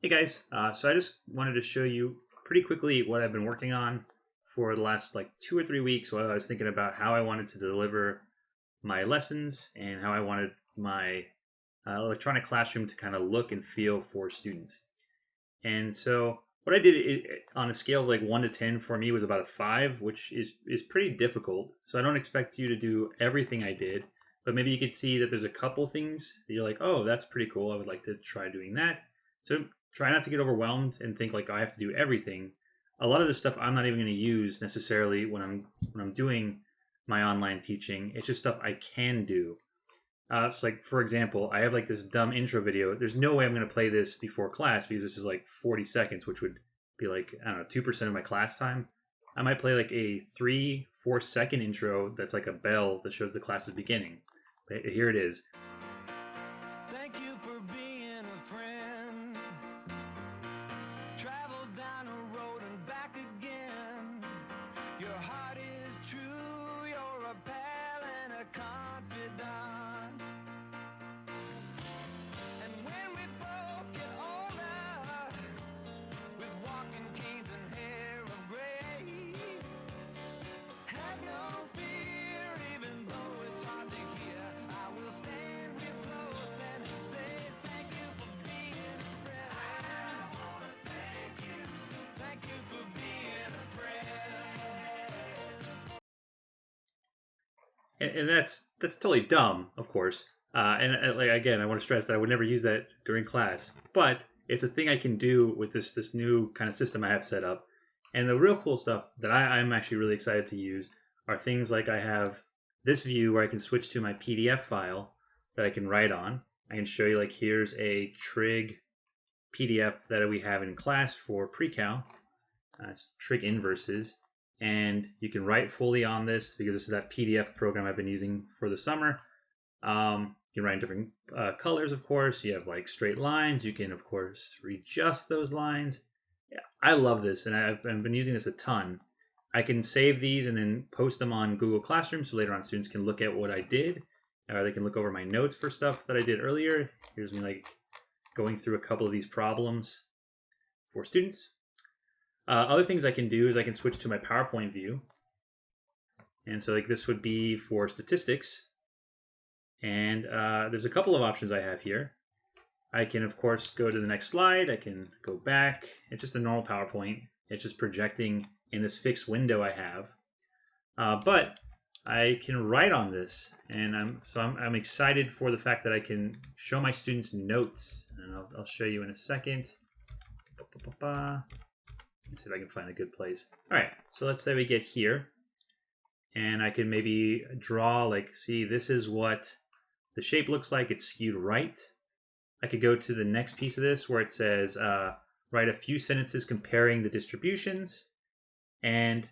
Hey guys, so I just wanted to show you pretty quickly what I've been working on for the last like 2 or 3 weeks while I was thinking about how I wanted to deliver my lessons and how I wanted my electronic classroom to kind of look and feel for students. And so what I did on a scale of like 1 to 10 for me was about a 5, which is pretty difficult. So I don't expect you to do everything I did, but maybe you could see that there's a couple things that you're like, oh, that's pretty cool. I would like to try doing that. So try not to get overwhelmed and think like, oh, I have to do everything. A lot of this stuff I'm not even going to use necessarily when I'm doing my online teaching. It's just stuff I can do. It's like, for example, I have like this dumb intro video. There's no way I'm going to play this before class because this is like 40 seconds, which would be like, I don't know, 2% of my class time. I might play like a 3-4 second intro that's like a bell that shows the class is beginning. But here it is. Thank you for being a friend. Travel down a road and back again. Your heart is true, you're a pal and a confidant. And when we both get older, with walking canes and hair of gray, have no fear, even though it's hard to hear. I will stand real close and say thank you for being a friend. I wanna thank you for being a friend. And that's totally dumb, of course. Like again, I want to stress that I would never use that during class, but it's a thing I can do with this new kind of system I have set up. And the real cool stuff that I'm actually really excited to use are things like I have this view where I can switch to my PDF file that I can write on. I can show you like here's a trig PDF that we have in class for pre-cal. It's trig inverses, and you can write fully on this because this is that PDF program I've been using for the summer. You can write in different colors, of course. You have like straight lines. You can, of course, readjust those lines. Yeah, I love this, and I've been using this a ton. I can save these and then post them on Google Classroom so later on students can look at what I did, or they can look over my notes for stuff that I did earlier. Here's me like going through a couple of these problems for students. Other things I can do is I can switch to my PowerPoint view. And so like this would be for statistics. And there's a couple of options I have here. I can, of course, go to the next slide. I can go back. It's just a normal PowerPoint. It's just projecting in this fixed window I have. But I can write on this. And I'm excited for the fact that I can show my students notes. And I'll show you in a second. Let's see if I can find a good place. All right, so let's say we get here, and I can maybe draw, like, see, this is what the shape looks like. It's skewed right. I could go to the next piece of this where it says, write a few sentences comparing the distributions. And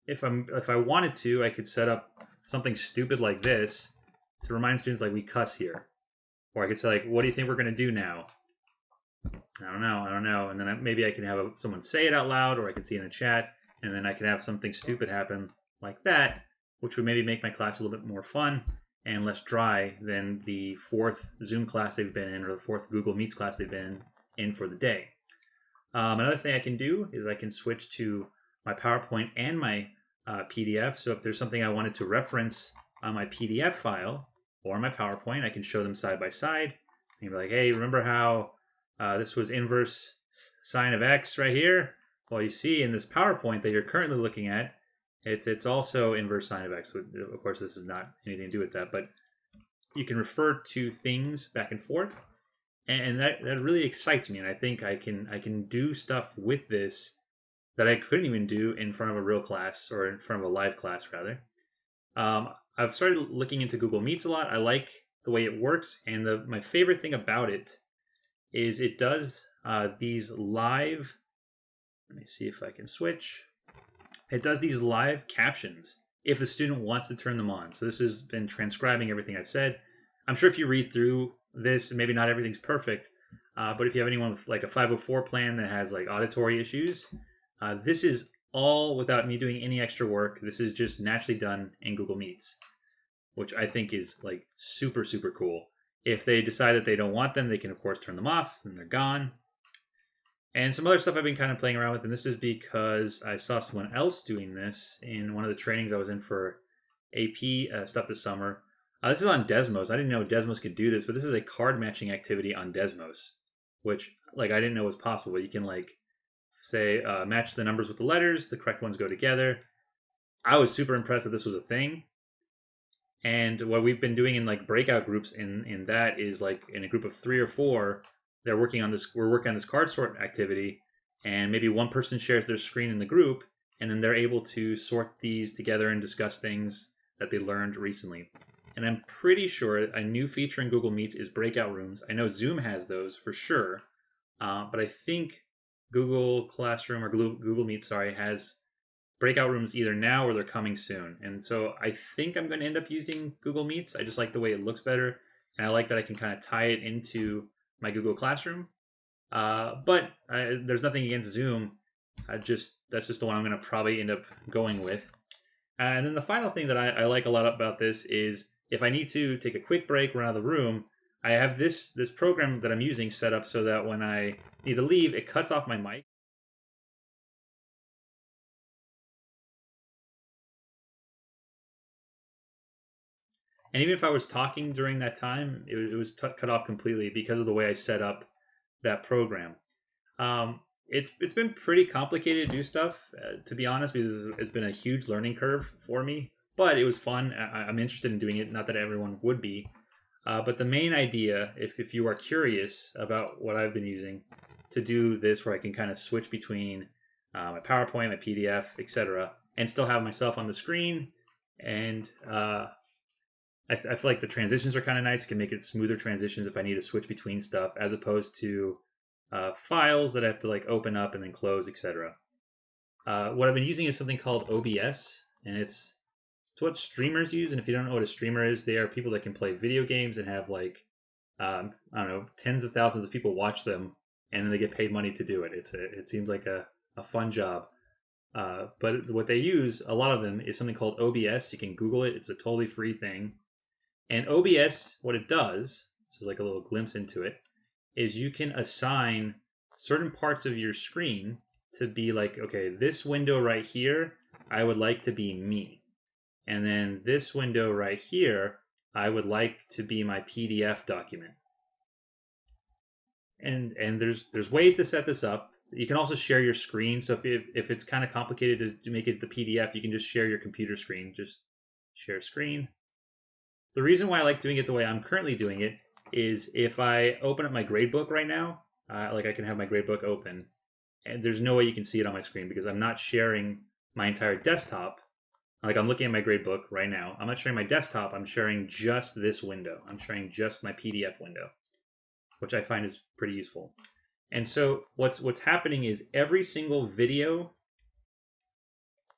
if I wanted to, I could set up something stupid like this to remind students, like, we cuss here. Or I could say, like, what do you think we're going to do now? I don't know. And then maybe I can have someone say it out loud, or I can see in the chat, and then I can have something stupid happen like that, which would maybe make my class a little bit more fun and less dry than the fourth Zoom class they've been in or the fourth Google Meets class they've been in for the day. Another thing I can do is I can switch to my PowerPoint and my PDF. So if there's something I wanted to reference on my PDF file or my PowerPoint, I can show them side by side. And be like, hey, remember how this was inverse sine of x right here? Well, you see in this PowerPoint that you're currently looking at, it's also inverse sine of x. Of course, this is not anything to do with that, but you can refer to things back and forth, and that really excites me. And I think I can do stuff with this that I couldn't even do in front of a real class or in front of a live class, rather. I've started looking into Google Meets a lot. I like the way it works, and my favorite thing about it is it does these live. Let me see if I can switch. It does these live captions if a student wants to turn them on. So this has been transcribing everything I've said. I'm sure if you read through this, maybe not everything's perfect, but if you have anyone with like a 504 plan that has like auditory issues, this is all without me doing any extra work. This is just naturally done in Google Meets, which I think is like super, super cool. If they decide that they don't want them, they can of course turn them off and they're gone. And some other stuff I've been kind of playing around with, and this is because I saw someone else doing this in one of the trainings I was in for AP stuff this summer. This is on Desmos. I didn't know Desmos could do this, but this is a card matching activity on Desmos, which like I didn't know was possible. You can like say match the numbers with the letters, the correct ones go together. I was super impressed that this was a thing. And what we've been doing in like breakout groups in that is like in a group of 3 or 4, they're working on this. We're working on this card sort activity, and maybe one person shares their screen in the group, and then they're able to sort these together and discuss things that they learned recently. And I'm pretty sure a new feature in Google Meet is breakout rooms. I know Zoom has those for sure, but I think Google Classroom or Google Meet, has breakout rooms either now or they're coming soon. And so I think I'm going to end up using Google Meets. I just like the way it looks better, and I like that I can kind of tie it into my Google Classroom. But there's nothing against Zoom. That's just the one I'm going to probably end up going with. And then the final thing that I like a lot about this is if I need to take a quick break, run out of the room, I have this program that I'm using set up so that when I need to leave, it cuts off my mic. And even if I was talking during that time, it was cut off completely because of the way I set up that program. It's been pretty complicated to do stuff, to be honest, because it's been a huge learning curve for me. But it was fun. I'm interested in doing it. Not that everyone would be. But the main idea, if you are curious about what I've been using to do this, where I can kind of switch between my PowerPoint, my PDF, etc., and still have myself on the screen, and I feel like the transitions are kind of nice. You can make it smoother transitions if I need to switch between stuff, as opposed to files that I have to like open up and then close, etc. What I've been using is something called OBS, and it's what streamers use. And if you don't know what a streamer is, they are people that can play video games and have like I don't know, tens of thousands of people watch them, and then they get paid money to do it. It seems like a fun job. But what they use, a lot of them, is something called OBS. You can Google it. It's a totally free thing. And OBS, what it does, this is like a little glimpse into it, is you can assign certain parts of your screen to be like, okay, this window right here, I would like to be me. And then this window right here, I would like to be my PDF document. And there's ways to set this up. You can also share your screen. So if it's kind of complicated to make it the PDF, you can just share your computer screen. Just share screen. The reason why I like doing it the way I'm currently doing it is if I open up my gradebook right now, like I can have my gradebook open, and there's no way you can see it on my screen because I'm not sharing my entire desktop. Like I'm looking at my gradebook right now. I'm not sharing my desktop. I'm sharing just this window. I'm sharing just my PDF window, which I find is pretty useful. And so what's happening is every single video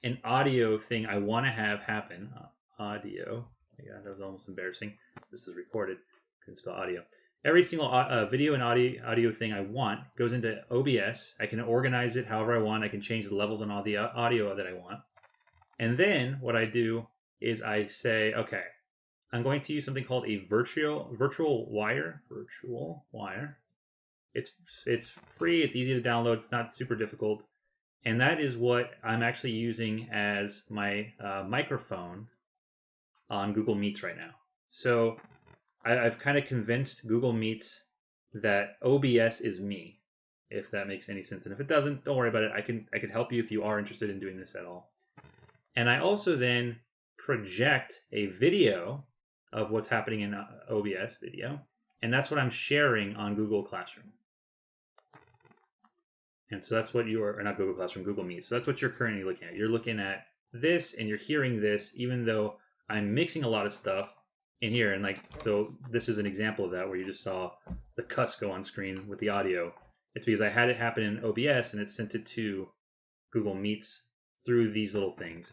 and audio thing I want to have happen, audio. Yeah, that was almost embarrassing. This is recorded. Couldn't spell audio. Every single video and audio thing I want goes into OBS. I can organize it however I want. I can change the levels on all the audio that I want. And then what I do is I say, okay, I'm going to use something called a virtual wire. Virtual wire. It's free. It's easy to download. It's not super difficult. And that is what I'm actually using as my microphone on Google Meets right now. So I've kind of convinced Google Meets that OBS is me, if that makes any sense. And if it doesn't, don't worry about it. I can help you if you are interested in doing this at all. And I also then project a video of what's happening in OBS video, and that's what I'm sharing on Google Classroom. And so that's what or not Google Classroom, Google Meet. So that's what you're currently looking at. You're looking at this and you're hearing this, even though I'm mixing a lot of stuff in here. And like, so this is an example of that where you just saw the cuss go on screen with the audio. It's because I had it happen in OBS and it sent it to Google Meets through these little things.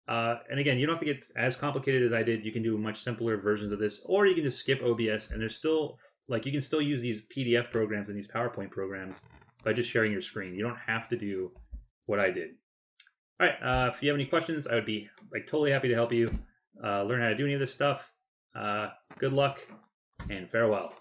And again, you don't have to get as complicated as I did. You can do much simpler versions of this, or you can just skip OBS and there's still, like, you can still use these PDF programs and these PowerPoint programs by just sharing your screen. You don't have to do what I did. All right, if you have any questions, I would be like totally happy to help you learn how to do any of this stuff. Good luck and farewell.